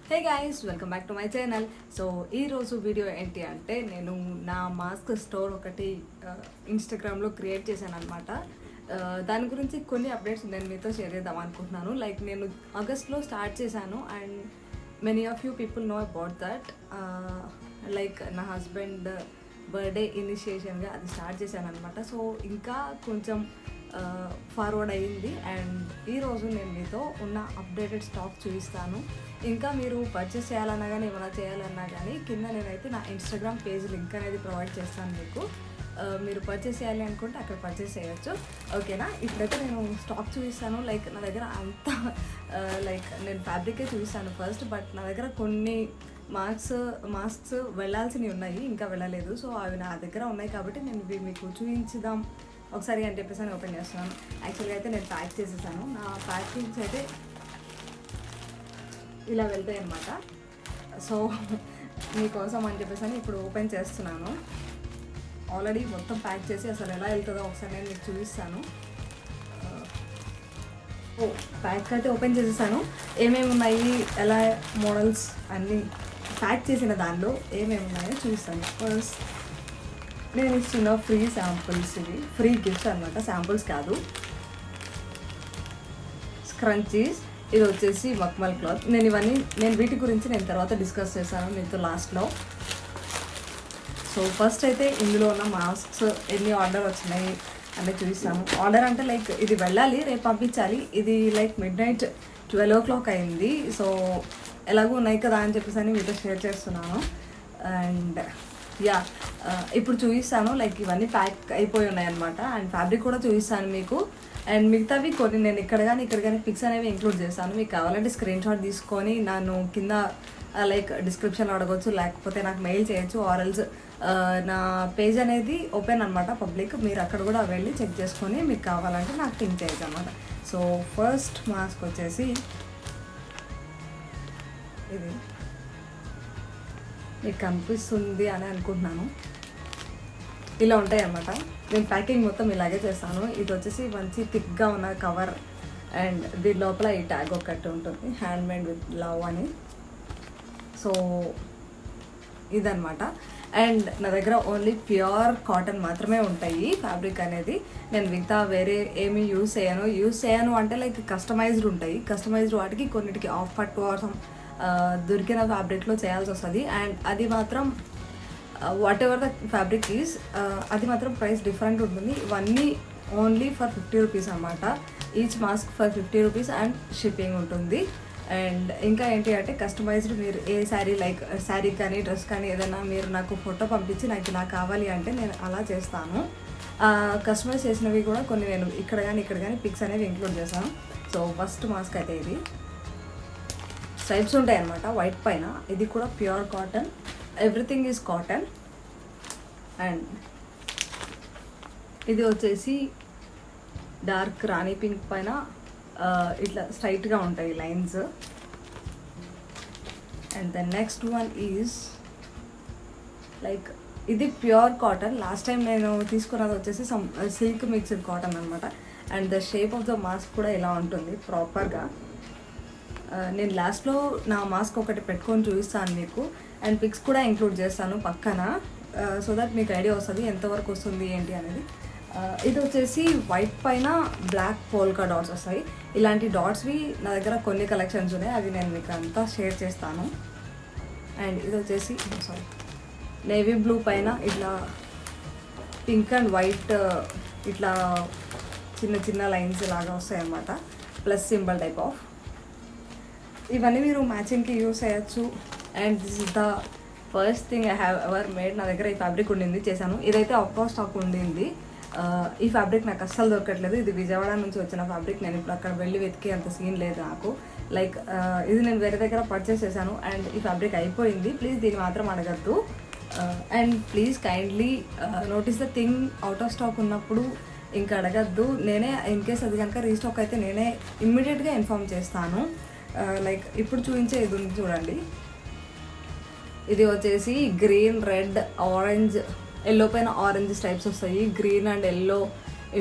Hey guys, welcome back to my channel. So ఈరోజు video ఏంటి అంటే నేను నా మాస్క్ స్టోర్ ఒకటి ఇన్స్టాగ్రామ్లో క్రియేట్ చేశాను అనమాట. దాని గురించి కొన్ని అప్డేట్స్ నేను మీతో షేర్ చేద్దాం అనుకుంటున్నాను. లైక్ నేను ఆగస్ట్లో స్టార్ట్ చేశాను and many of you people know about that. Like నా హస్బెండ్ బర్త్డే ఇనిషియేషన్గా అది స్టార్ట్ చేశాను అనమాట. సో ఇంకా కొంచెం ఫార్వర్డ్ అయ్యింది అండ్ ఈరోజు నేను మీతో ఉన్న అప్డేటెడ్ స్టాక్ చూపిస్తాను. ఇంకా మీరు పర్చేస్ చేయాలన్నా కానీ ఏమైనా చేయాలన్నా కానీ కింద నేనైతే నా ఇన్స్టాగ్రామ్ పేజ్ లింక్ అనేది ప్రొవైడ్ చేస్తాను మీకు. మీరు పర్చేస్ చేయాలి అనుకుంటే అక్కడ పర్చేస్ చేయొచ్చు, ఓకేనా. ఇప్పుడైతే నేను స్టాక్ చూపిస్తాను. లైక్ నా దగ్గర అంత లైక్ నేను ఫ్యాబ్రికే చూపిస్తాను ఫస్ట్, బట్ నా దగ్గర కొన్ని మాస్క్స్ వెళ్ళాల్సినవి ఉన్నాయి, ఇంకా వెళ్ళలేదు. సో అవి నా దగ్గర ఉన్నాయి కాబట్టి నేను ఇవి మీకు చూపించుదాం ఒకసారి అని చెప్పేసి అని ఓపెన్ చేస్తున్నాను. యాక్చువల్గా అయితే నేను ప్యాక్ చేసేసాను. నా ప్యాకింగ్స్ అయితే ఇలా వెళ్తాయి అన్నమాట. సో మీకోసం అని చెప్పేసి అని ఇప్పుడు ఓపెన్ చేస్తున్నాను. ఆల్రెడీ మొత్తం ప్యాక్ చేసి అసలు ఎలా వెళ్తుందో ఒకసారి నేను మీకు చూపిస్తాను. ప్యాక్ అయితే ఓపెన్ చేసేసాను. ఏమేమి ఉన్నాయి, ఎలా మోడల్స్ అన్నీ ప్యాక్ చేసిన దానిలో ఏమేమి ఉన్నాయో చూపిస్తాను. ఫస్ట్ నేను ఇచ్చిన ఫ్రీ శాంపుల్స్, ఇవి ఫ్రీ గిఫ్ట్స్ అనమాట, శాంపుల్స్ కాదు. స్క్రంచీస్, ఇది వచ్చేసి మక్మల్ క్లాత్. నేను వీటి గురించి నేను తర్వాత డిస్కస్ చేశాను మీతో లాస్ట్లో. సో ఫస్ట్ అయితే ఇందులో ఉన్న మాస్క్స్ ఎన్ని ఆర్డర్ వచ్చినాయి అంటే చూపిస్తాను. ఆర్డర్ అంటే లైక్ ఇది వెళ్ళాలి, రేపు పంపించాలి. ఇది లైక్ మిడ్నైట్ 12 o'clock అయింది. సో ఎలాగో ఉన్నాయి కదా అని చెప్పేసి అని మీతో షేర్ చేస్తున్నాను. అండ్ యా, ఇప్పుడు చూపిస్తాను. లైక్ ఇవన్నీ ప్యాక్ అయిపోయి ఉన్నాయి అనమాట. అండ్ ఫ్యాబ్రిక్ కూడా చూపిస్తాను మీకు. అండ్ మిగతావి కొన్ని నేను ఇక్కడ కానీ పిక్స్ అనేవి ఇంక్లూడ్ చేస్తాను. మీకు కావాలంటే స్క్రీన్ షాట్ తీసుకొని నన్ను కింద లైక్ డిస్క్రిప్షన్లో అడగవచ్చు, లేకపోతే నాకు మెయిల్ చేయొచ్చు. ఆర్ఎల్స్ నా పేజ్ అనేది ఓపెన్ అనమాట, పబ్లిక్. మీరు అక్కడ కూడా వెళ్ళి చెక్ చేసుకొని మీకు కావాలంటే నాకు పింక్ చేయొచ్చు అనమాట. సో ఫస్ట్ మాస్క్ వచ్చేసి ఇది మీకు కనిపిస్తుంది అని అనుకుంటున్నాను. ఇలా ఉంటాయి అన్నమాట. నేను ప్యాకింగ్ మొత్తం ఇలాగే చేస్తాను. ఇది వచ్చేసి మంచి థిక్గా ఉన్న కవర్ అండ్ దీని లోపల ఈ ట్యాగ్ ఒకటి ఉంటుంది, హ్యాండ్ మేడ్ విత్ లవ్ అని. సో ఇదనమాట. అండ్ నా దగ్గర ఓన్లీ ప్యూర్ కాటన్ మాత్రమే ఉంటాయి ఫ్యాబ్రిక్ అనేది. నేను మిగతా వేరే ఏమీ యూస్ చేయను అంటే లైక్ కస్టమైజ్డ్ ఉంటాయి. కస్టమైజ్డ్ వాటికి కొన్నిటికి ఆఫ్ పట్టు కోసం దొరికిన ఫ్యాబ్రిక్లో చేయాల్సి వస్తుంది. అండ్ అది మాత్రం what ever the fabric is, అది మాత్రం ప్రైస్ డిఫరెంట్ ఉంటుంది. ఇవన్నీ ఓన్లీ ఫర్ 50 రూపీస్ అనమాట. Each mask for 50 rupees and shipping ఉంటుంది. అండ్ ఇంకా ఏంటి అంటే కస్టమైజ్డ్, మీరు ఏ శారీ లైక్ శారీ కానీ డ్రెస్ కానీ ఏదైనా మీరు నాకు ఫోటో పంపించి నాకు ఇలా కావాలి అంటే నేను అలా చేస్తాను. కస్టమైజ్ చేసినవి కూడా కొన్ని నేను ఇక్కడ కానీ పిక్స్ అనేవి ఇంక్లూడ్ చేస్తాను. సో ఫస్ట్ మాస్క్ అయితే ఇది స్ట్రైప్స్ ఉంటాయి అన్నమాట వైట్ పైన. ఇది కూడా pure cotton, everything is cotton. And ఇది వచ్చేసి డార్క్ రాణి పింక్ పైన ఇట్లా స్ట్రైట్గా ఉంటాయి lines. And the next one is like ఇది ప్యూర్ కాటన్. లాస్ట్ టైం నేను తీసుకున్నది వచ్చేసి సమ్ సిల్క్ మిక్స్డ్ కాటన్ అనమాట. And the shape of the mask కూడా ఇలా ఉంటుంది ప్రాపర్గా. నేను లాస్ట్లో నా మాస్క్ ఒకటి పెట్టుకొని చూపిస్తాను మీకు. అండ్ పిక్స్ కూడా ఇంక్లూడ్ చేస్తాను పక్కన, సో దట్ మీకు ఐడియా వస్తుంది ఎంతవరకు వస్తుంది ఏంటి అనేది. ఇది వచ్చేసి వైట్ పైన బ్లాక్ పోల్కా డాట్స్ వస్తాయి. ఇలాంటి డాట్స్వి నా దగ్గర కొన్ని కలెక్షన్స్ ఉన్నాయి, అవి నేను మీకు అంతా షేర్ చేస్తాను. అండ్ ఇది వచ్చేసి నేవీ బ్లూ పైన ఇట్లా పింక్ అండ్ వైట్ ఇట్లా చిన్న చిన్న లైన్స్ లాగా వస్తాయి అన్నమాట, ప్లస్ సింబల్ టైప్ ఆఫ్. ఇవన్నీ మీరు మ్యాచింగ్కి యూస్ చేయొచ్చు. And this is the first thing I have ever made. నా దగ్గర ఈ ఫ్యాబ్రిక్ ఉండింది, చేశాను. ఇదైతే అవుట్ ఆఫ్ స్టాక్ ఉండింది. ఈ ఫ్యాబ్రిక్ నాకు అస్సలు దొరకట్లేదు. ఇది విజయవాడ నుంచి వచ్చిన ఫ్యాబ్రిక్. నేను ఇప్పుడు అక్కడ వెళ్ళి వెతికి అంత సీన్ లేదు నాకు. లైక్ ఇది నేను వేరే దగ్గర పర్చేస్ చేశాను అండ్ ఈ ఫ్యాబ్రిక్ అయిపోయింది. ప్లీజ్ దీన్ని మాత్రం అడగద్దు. And please kindly notice the thing, out of stock ఉన్నప్పుడు ఇంకా అడగద్దు. నేనే ఇన్ కేస్ అది కనుక రీస్టాక్ అయితే నేనే ఇమ్మీడియట్గా ఇన్ఫామ్ చేస్తాను. లైక్ ఇప్పుడు చూపించే ఇది ఉంది చూడండి. ఇది వచ్చేసి గ్రీన్, రెడ్, ఆరెంజ్, ఎల్లో పైన ఆరెంజ్ స్ట్రైప్స్ వస్తాయి. గ్రీన్ అండ్ ఎల్లో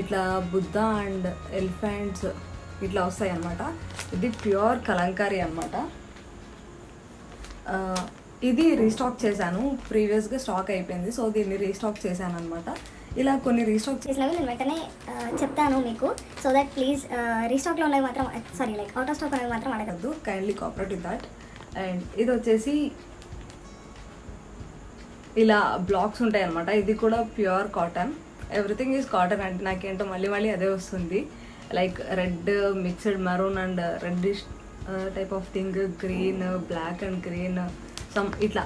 ఇట్లా బుద్ధ అండ్ ఎలిఫెంట్స్ ఇట్లా వస్తాయి అన్నమాట. ఇది ప్యూర్ కలంకారీ అనమాట. ఇది రీస్టాక్ చేశాను, ప్రీవియస్గా స్టాక్ అయిపోయింది, సో దీన్ని రీస్టాక్ చేశాను అనమాట. ఇలా కొన్ని రీస్టాక్ చేసినవి నేను వెంటనే చెప్తాను మీకు, సో దట్ ప్లీజ్ రీస్టాక్లో ఉన్నవి మాత్రం sorry like out of stock ఉన్నవి మాత్రం అడగద్దు. Kindly cooperate with that. And ఇది వచ్చేసి ఇలా బ్లాక్స్ ఉంటాయి అనమాట. ఇది కూడా pure cotton, everything is cotton. అంటే నాకేంటో మళ్ళీ మళ్ళీ అదే వస్తుంది, like red mixed maroon and reddish type of thing, green, black and green, some ఇట్లా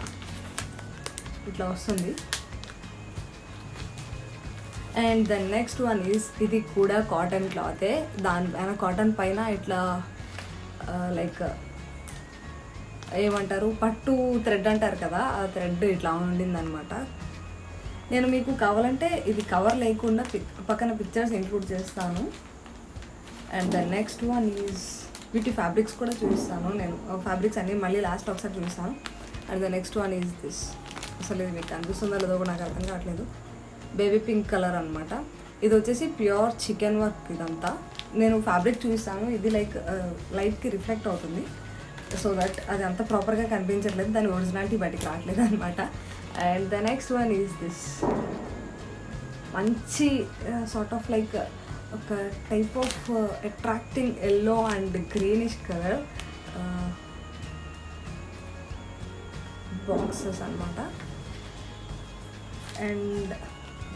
వస్తుంది. And the next one is, ఇది కూడా కాటన్ క్లాతే, దానిపైన కాటన్ పైన ఇట్లా లైక్ ఏమంటారు, పట్టు థ్రెడ్ అంటారు కదా, ఆ థ్రెడ్ ఇట్లా ఉండిందనమాట. నేను మీకు కావాలంటే ఇది కవర్ లేకుండా పక్కన పిక్చర్స్ ఇంక్లూడ్ చేస్తాను. And the next one is, వీటి ఫ్యాబ్రిక్స్ కూడా చూపిస్తాను నేను, ఫ్యాబ్రిక్స్ అన్నీ మళ్ళీ లాస్ట్ ఒకసారి చూపిస్తాను. And the next one is this. అసలు ఇది మీకు కనిపిస్తుందో లేదో కూడా నాకు అర్థం కావట్లేదు. బేబీ పింక్ కలర్ అనమాట. ఇది వచ్చేసి ప్యూర్ చికెన్ వర్క్. ఇదంతా నేను ఫ్యాబ్రిక్ చూపిస్తాను, ఇది లైక్ లైట్కి రిఫ్లెక్ట్ అవుతుంది, సో దట్ అది అంత ప్రాపర్గా కనిపించట్లేదు, దాని ఒరిజినాలిటీ బయటికి రావట్లేదు అనమాట. And the next one is this. మంచి సార్ట్ ఆఫ్ లైక్ ఒక type of attracting yellow and greenish colour boxes అనమాట. And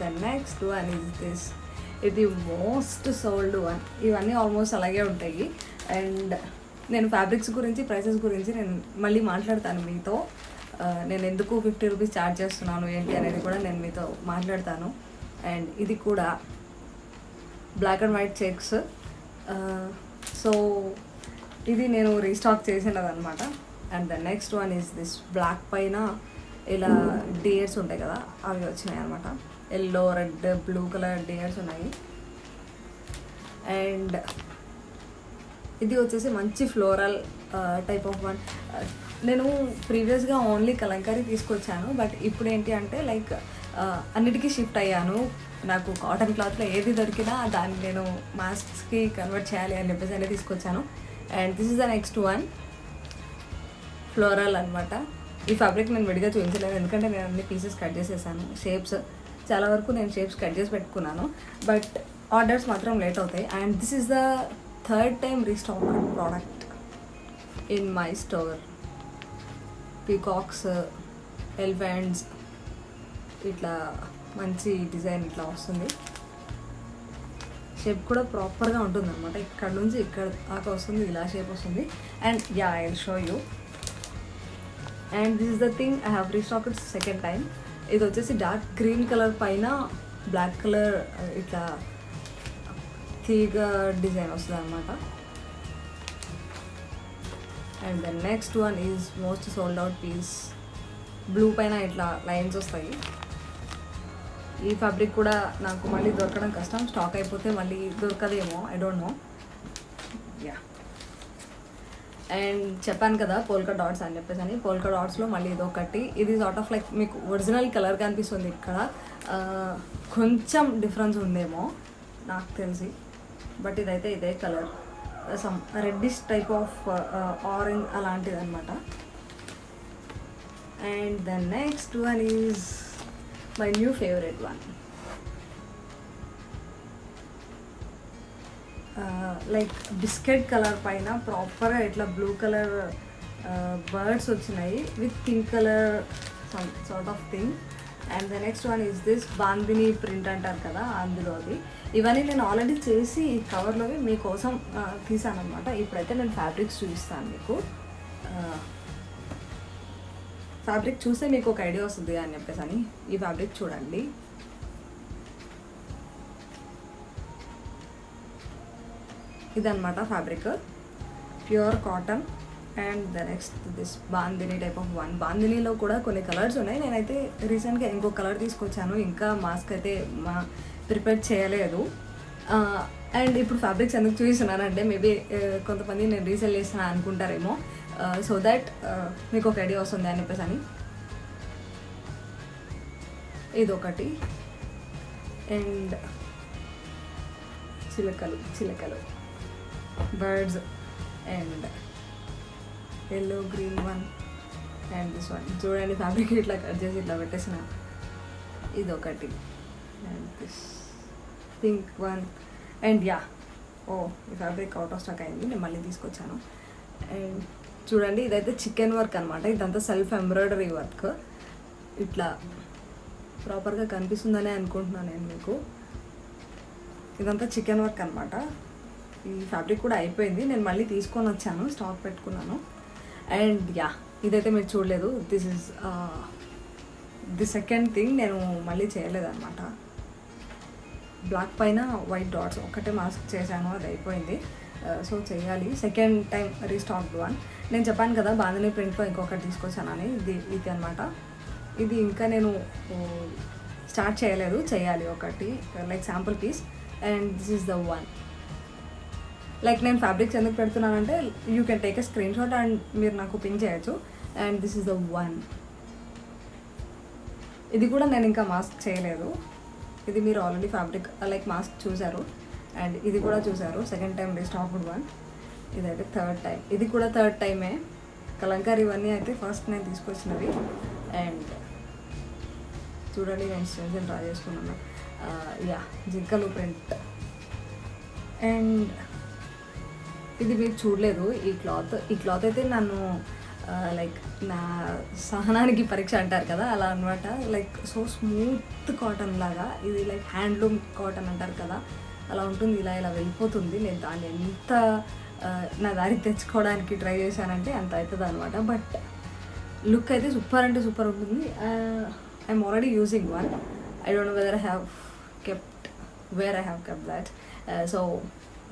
the next one is this. ఇది మోస్ట్ సోల్డ్ వన్. ఇవన్నీ ఆల్మోస్ట్ అలాగే ఉంటాయి. అండ్ నేను ఫ్యాబ్రిక్స్ గురించి, ప్రైసెస్ గురించి నేను మళ్ళీ మాట్లాడతాను మీతో. నేను ఎందుకు 50 రూపీస్ ఛార్జ్ చేస్తున్నాను ఏంటి అనేది కూడా నేను మీతో మాట్లాడతాను. అండ్ ఇది కూడా black and white checks. So ఇది నేను రీస్టాక్ చేసినది అనమాట. And the next one is this. Black పైన ఇలా డియర్స్ ఉంటాయి కదా, అవి వచ్చినాయి అనమాట. Yellow, red, blue colour deers ఉన్నాయి. అండ్ ఇది వచ్చేసి మంచి ఫ్లోరల్ టైప్ ఆఫ్ వన్. నేను ప్రీవియస్గా ఓన్లీ కలంకారీ తీసుకొచ్చాను, బట్ ఇప్పుడు ఏంటి అంటే లైక్ అన్నిటికీ షిఫ్ట్ అయ్యాను. నాకు కాటన్ క్లాత్లో ఏది దొరికినా దాన్ని నేను మాస్క్స్కి కన్వర్ట్ చేయాలి అని చెప్పేసి అనేది తీసుకొచ్చాను. And this is the next one, floral అనమాట. ఈ ఫ్యాబ్రిక్ నేను విడిగా చూపించలేదు, ఎందుకంటే నేను అన్ని పీసెస్ కట్ చేసేసాను. షేప్స్ చాలా వరకు నేను షేప్స్ కట్ చేసి పెట్టుకున్నాను, బట్ ఆర్డర్స్ మాత్రం లేట్ అవుతాయి. And this is the third time restock product in my store. Peacocks, elephants, ఇట్లా మంచి డిజైన్ ఇట్లా వస్తుంది. షేప్ కూడా ప్రాపర్గా ఉంటుంది అనమాట. ఇక్కడ నుంచి ఇక్కడ దాకా వస్తుంది, ఇలా షేప్ వస్తుంది. And yeah, I will show you. And this is the thing, I have restocked second time. ఇది వచ్చేసి డార్క్ గ్రీన్ కలర్ పైన బ్లాక్ కలర్ ఇట్లా తీగ డిజైన్ వస్తుంది అనమాట. And the next one is most sold out piece. Blue పైన ఇట్లా lines వస్తాయి. ఈ ఫ్యాబ్రిక్ కూడా నాకు మళ్ళీ దొరకడం కష్టం, స్టాక్ అయిపోతే మళ్ళీ దొరకదేమో, I don't know. Yeah, and చెప్పాను కదా పోల్కా డాట్స్ అని చెప్పేసి అని. పోల్కా డాట్స్లో మళ్ళీ ఇదొకటి. ఇది సార్ట్ ఆఫ్ లైక్ మీకు ఒరిజినల్ కలర్ కనిపిస్తుంది ఇక్కడ, కొంచెం డిఫరెన్స్ ఉందేమో నాకు తెలిసి, బట్ ఇదైతే ఇదే colour, some reddish type of orange అలాంటిది అనమాట. And the next one is my new favourite one. Like biscuit colour పైన ప్రాపర్గా ఇట్లా బ్లూ కలర్ బర్డ్స్ వచ్చినాయి with pink colour sort of thing. And the next one is this bandhani print అంటారు కదా, అందులో అది. ఇవన్నీ నేను ఆల్రెడీ చేసి ఈ కవర్లోవి మీకోసం తీసాను అనమాట. ఇప్పుడైతే నేను ఫ్యాబ్రిక్స్ చూపిస్తాను మీకు. ఫ్యాబ్రిక్ చూస్తే మీకు ఒక ఐడియా వస్తుంది అని చెప్పేసి అని. ఈ ఫ్యాబ్రిక్ చూడండి, ఇదన్నమాట fabric, pure cotton. And the next this bandhani type of one. బాందినీలో కూడా కొన్ని కలర్స్ ఉన్నాయి. నేనైతే రీసెంట్గా ఇంకో కలర్ తీసుకొచ్చాను, ఇంకా మాస్క్ అయితే ప్రిపేర్ చేయలేదు. అండ్ ఇప్పుడు ఫ్యాబ్రిక్స్ ఎందుకు చూపిస్తున్నానంటే మేబీ కొంతమంది నేను రీసేల్ చేస్తున్నా అనుకుంటారేమో, సో దట్ మీకు ఒక ఐడియా వస్తుంది అని చెప్పేసి అని. ఇదొకటి. అండ్ చిలకలు birds and yellow green one. And this one చూడండి, ఫ్యాబ్రిక్ ఇట్లా కట్ చేసి ఇట్లా పెట్టేసిన ఇది ఒకటి, and this pink one. And yeah, ఓ ఈ ఫ్యాబ్రిక్ అవుట్ ఆఫ్ స్టాక్ అయింది, నేను మళ్ళీ తీసుకొచ్చాను. అండ్ చూడండి, ఇదైతే చికెన్ వర్క్ అనమాట, ఇదంతా సెల్ఫ్ ఎంబ్రాయిడరీ వర్క్. ఇట్లా ప్రాపర్గా కనిపిస్తుందనే అనుకుంటున్నాను నేను మీకు. ఇదంతా చికెన్ వర్క్ అనమాట. ఈ ఫ్యాబ్రిక్ కూడా అయిపోయింది, నేను మళ్ళీ తీసుకొని వచ్చాను, స్టాక్ పెట్టుకున్నాను. అండ్ యా, ఇదైతే మీరు చూడలేదు, this is the second thing. నేను మళ్ళీ చేయలేదన్నమాట. బ్లాక్ పైన వైట్ డాట్స్ ఒక్కటే మాస్క్ చేశాను, అది అయిపోయింది. సో చేయాలి, సెకండ్ టైం రీస్టాక్ వన్. నేను చెప్పాను కదా బాంధనీ ప్రింట్లో ఇంకొకటి తీసుకొచ్చానని, ఇది అనమాట. ఇది ఇంకా నేను స్టార్ట్ చేయలేదు, చేయాలి ఒకటి like sample piece. And this is the one. Like నేను ఫ్యాబ్రిక్స్ ఎందుకు పెడుతున్నానంటే you can take a screenshot and మీరు నాకు పింక్ చేయొచ్చు. And this is the one. ఇది కూడా నేను ఇంకా మాస్క్ చేయలేదు, ఇది మీరు ఆల్రెడీ ఫ్యాబ్రిక్ లైక్ మాస్క్ చూసారు అండ్ ఇది కూడా చూసారు. సెకండ్ టైం రీస్టాక్డ్ వన్, ఇదైతే థర్డ్ టైం. ఇది కూడా థర్డ్ టైమే. కలంకారీ ఇవన్నీ అయితే ఫస్ట్ నేను తీసుకొచ్చినవి. అండ్ చూడండి, నేను స్టెన్సిల్ డ్రా చేసుకున్నాను. యా, జింకలు ప్రింట్. అండ్ ఇది మీరు చూడలేదు, ఈ క్లాత్ అయితే నన్ను లైక్ నా సహనానికి పరీక్ష అంటారు కదా, అలా అనమాట. లైక్ సో స్మూత్ కాటన్ లాగా, ఇది లైక్ హ్యాండ్లూమ్ కాటన్ అంటారు కదా, అలా ఉంటుంది. ఇలా వెళ్ళిపోతుంది. నేను దాన్ని ఎంత నా దారికి తెచ్చుకోవడానికి ట్రై చేశానంటే అంత అవుతుంది అనమాట. బట్ లుక్ అయితే సూపర్ అంటే సూపర్ ఉంటుంది. I'm already using one. I don't know whether I have kept where I have kept that. So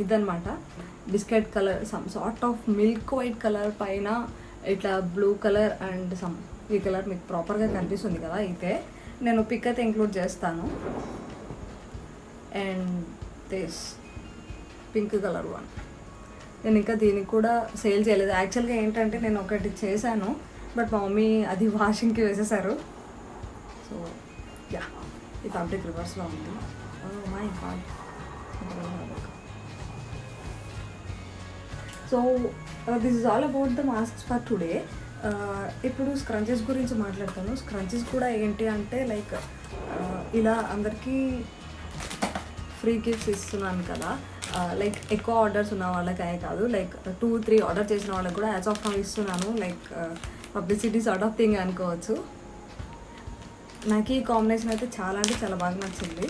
ఇదనమాట, biscuit colour, some sort of milk white colour పైన ఇట్లా బ్లూ కలర్ అండ్ సమ్ ఈ colour మీకు ప్రాపర్గా కనిపిస్తుంది కదా. అయితే నేను పిక్ అయితే ఇంక్లూడ్ చేస్తాను. And this pink colour one, నేను ఇంకా దీనికి కూడా సేల్ చేయలేదు. యాక్చువల్గా ఏంటంటే నేను ఒకటి చేశాను, బట్ మా మమ్మీ అది వాషింగ్కి వేసేసారు. సో యా, ఈ ఫ్యాబ్రిక్ రివర్స్లో ఉంది. My God. So this is all about the masks for today. ఇప్పుడు స్క్రంచెస్ గురించి మాట్లాడతాను. స్క్రంచెస్ కూడా ఏంటి అంటే లైక్ ఇలా అందరికీ ఫ్రీ గిఫ్ట్స్ ఇస్తున్నాను కదా, లైక్ ఎక్కువ ఆర్డర్స్ ఉన్న వాళ్ళకి అయ్యే కాదు, లైక్ 2-3 ఆర్డర్ చేసిన వాళ్ళకి కూడా యాజ్ ఆఫ్ నౌ ఇస్తున్నాను. Like publicity sort of thing అనుకోవచ్చు. నాకు ఈ కాంబినేషన్ అయితే చాలా అంటే చాలా బాగా నచ్చింది.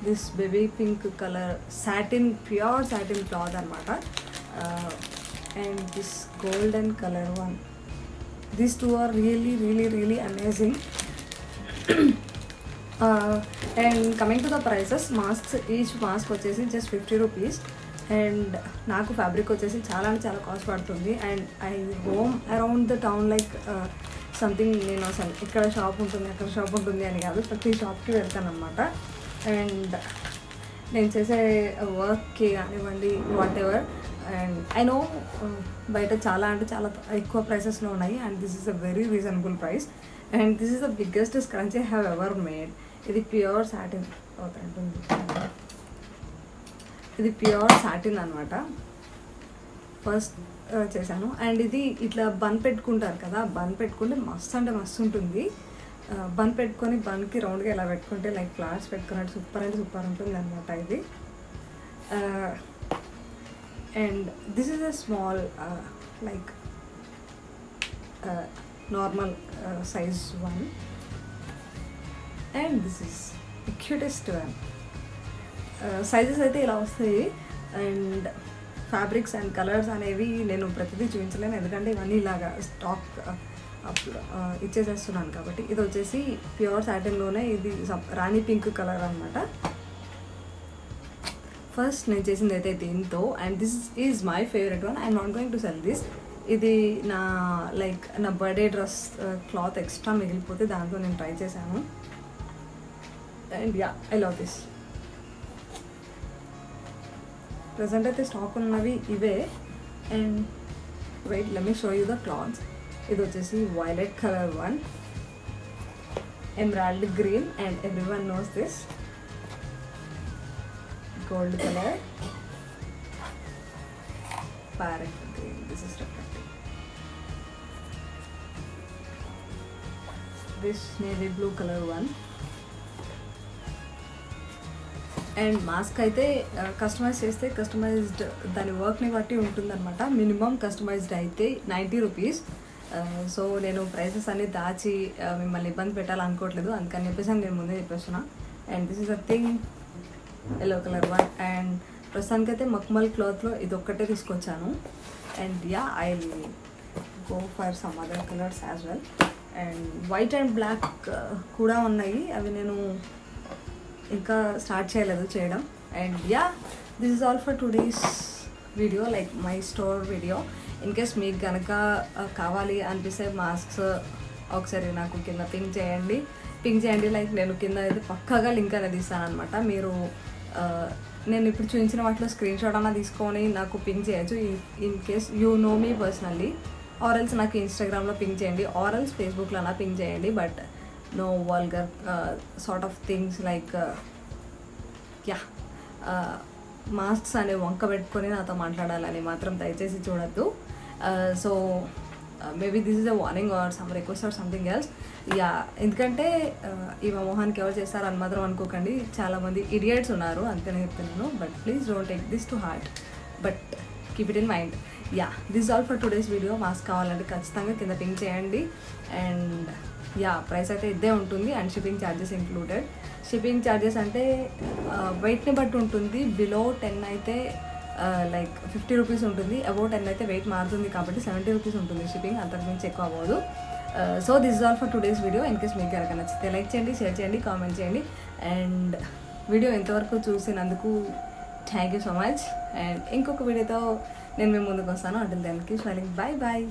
This baby pink colour satin, pure satin cloth అనమాట. And this golden colour one. These two are really amazing. And coming to the prices, masks, each mask వచ్చేసి జస్ట్ 50 రూపీస్. అండ్ నాకు ఫ్యాబ్రిక్ వచ్చేసి చాలా అంటే చాలా కాస్ట్ పడుతుంది. And I roam around the town like something, నేను అసలు ఇక్కడ షాప్ ఉంటుంది అక్కడ షాప్ ఉంటుంది అని కాదు, ప్రతి షాప్కి వెళ్తాను అనమాట. అండ్ నేను చేసే వర్క్కి కానివ్వండి, whatever. And I know బయట చాలా అంటే చాలా ఎక్కువ ప్రైసెస్లో ఉన్నాయి. And this is a very reasonable price. And this is the biggest scrunch I have ever made. ఇది ప్యూర్ సాటిన్ అవుతుంది, ఇది ప్యూర్ సాటిన్ అనమాట. ఫస్ట్ చేశాను. అండ్ ఇది ఇట్లా బన్ పెట్టుకుంటారు కదా, బన్ పెట్టుకుంటే మస్తు అంటే మస్తు ఉంటుంది. బన్ పెట్టుకొని బన్కి రౌండ్గా ఇలా పెట్టుకుంటే లైక్ ఫ్లవర్స్ పెట్టుకున్నట్టు సూపర్ అంటే సూపర్ ఉంటుంది అనమాట ఇది. And this is a small like normal size one. And this is the cutest one. Sizes అయితే ఇలా వస్తాయి. అండ్ ఫ్యాబ్రిక్స్ అండ్ కలర్స్ అనేవి నేను ప్రతిదీ చూపించలేను, ఎందుకంటే ఇవన్నీ ఇలాగా స్టాక్ ఇచ్చేసేస్తున్నాను కాబట్టి. ఇది వచ్చేసి ప్యూర్ సాటిన్లోనే, ఇది రాణి పింక్ కలర్ అనమాట. ఫస్ట్ నేను చేసింది అయితే దీంతో. And this is my favourite one. I'm not going to cell this. ఇది నా లైక్ నా బర్త్డే డ్రెస్ క్లాత్ ఎక్స్ట్రా మిగిలిపోతే దాంతో నేను ట్రై చేశాను. And yeah, I love this. Present అయితే స్టాక్ ఉన్నవి ఇవే. And wait, let me show you the clothes. ఇది వచ్చేసి violet colour one, emerald green, and everyone knows this. Gold colour, parrot green, this is reflective. This navy blue colour one. And mask అయితే customise చేస్తే customised దాని వర్క్ని బట్టి ఉంటుందన్నమాట. Minimum customized అయితే 90 rupees. So నేను ప్రైసెస్ అన్ని దాచి మిమ్మల్ని ఇబ్బంది పెట్టాలనుకోవట్లేదు, అందుకని చెప్పేసి నేను ముందే చెప్పేస్తున్నా. And this is a thing yellow colour one. And ప్రస్తుతానికైతే మక్మల్ క్లాత్లో ఇది ఒక్కటే తీసుకొచ్చాను. And yeah I go for some other colours as well. And white and black కూడా ఉన్నాయి, అవి నేను ఇంకా స్టార్ట్ చేయలేదు చేయడం. And yeah this is all for today's video, like my store video. In case మీకు కనుక కావాలి అనిపిస్తే మాస్క్స్ ఒకసారి నాకు కింద పింక్ చేయండి. లైక్ నేను కింద అయితే పక్కాగా లింక్ అనేది ఇస్తాను అనమాట. మీరు నేను ఇప్పుడు చూపించిన వాటిలో స్క్రీన్ షాట్ అన్నా తీసుకొని నాకు పింక్ చేయొచ్చు in case you know me personally. ఆర్ఎల్స్ నాకు ఇన్స్టాగ్రామ్లో పింక్ చేయండి, ఆర్ఎల్స్ ఫేస్బుక్లో అన్నా పింక్ చేయండి. But no vulgar sort of things like masks అనే వంక పెట్టుకొని నాతో మాట్లాడాలని మాత్రం దయచేసి చూడద్దు. So maybe this is a warning or some request or something else. ఎందుకంటే ఇవ మొహానికి ఎవరు చేస్తారని మాత్రం అనుకోకండి, చాలామంది ఇడియట్స్ ఉన్నారు అంతేనే చెప్తున్నాను. But please don't take this to heart, but keep it in mind. This all for today's video. Mask కావాలంటే ఖచ్చితంగా కింద పింక్ చేయండి. అండ్ ప్రైస్ అయితే ఇదే ఉంటుంది and shipping charges included. Shipping charges అంటే వెయిట్ని బట్టి ఉంటుంది. బిలో 10 అయితే లైక్ 50 రూపీస్ ఉంటుంది, అబౌవ్ 10 అయితే వెయిట్ మారుతుంది కాబట్టి 70 రూపీస్ ఉంటుంది షిప్పింగ్, అంతకుమించి ఎక్కువ అవ్వదు. So this is all for today's video. In case మీకు కనుక నచ్చితే లైక్ చేయండి, షేర్ చేయండి, కామెంట్ చేయండి. అండ్ వీడియో ఎంతవరకు చూసినందుకు thank you so much. And ఇంకొక వీడియోతో నేను మీ ముందుకు వస్తాను. Until then keep smiling. Bye bye.